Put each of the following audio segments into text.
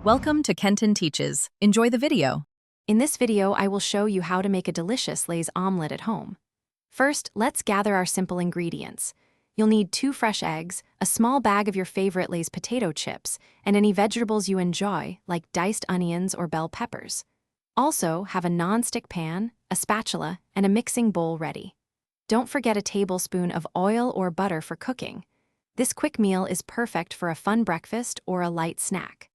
Welcome to Kenton Teaches. Enjoy the video. In this video, I will show you how to make a delicious Lay's omelet at home. First, let's gather our simple ingredients. You'll need 2 fresh eggs, a small bag of your favorite Lay's potato chips, and any vegetables you enjoy, like diced onions or bell peppers. Also, have a non-stick pan, a spatula, and a mixing bowl ready. Don't forget a tablespoon of oil or butter for cooking. This quick meal is perfect for a fun breakfast or a light snack.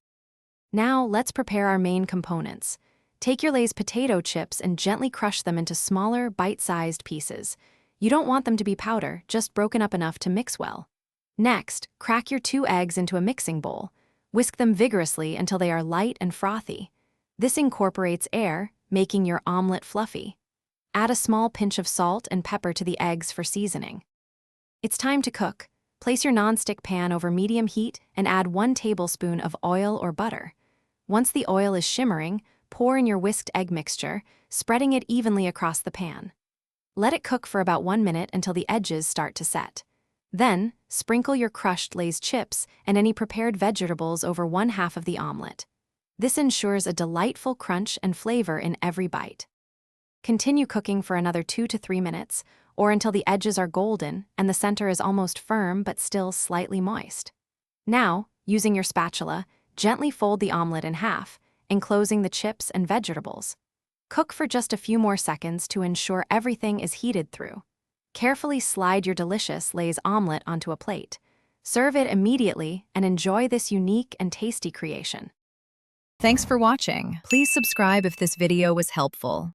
Now, let's prepare our main components. Take your Lay's potato chips and gently crush them into smaller, bite-sized pieces. You don't want them to be powder, just broken up enough to mix well. Next, crack your 2 eggs into a mixing bowl. Whisk them vigorously until they are light and frothy. This incorporates air, making your omelet fluffy. Add a small pinch of salt and pepper to the eggs for seasoning. It's time to cook. Place your non-stick pan over medium heat and add 1 tablespoon of oil or butter. Once the oil is shimmering, pour in your whisked egg mixture, spreading it evenly across the pan. Let it cook for about 1 minute until the edges start to set. Then, sprinkle your crushed Lay's chips and any prepared vegetables over 1/2 of the omelet. This ensures a delightful crunch and flavor in every bite. Continue cooking for another 2 to 3 minutes, or until the edges are golden and the center is almost firm but still slightly moist. Now, using your spatula, gently fold the omelet in half, enclosing the chips and vegetables. Cook for just a few more seconds to ensure everything is heated through. Carefully slide your delicious Lay's omelet onto a plate. Serve it immediately and enjoy this unique and tasty creation. Thanks for watching. Please subscribe if this video was helpful.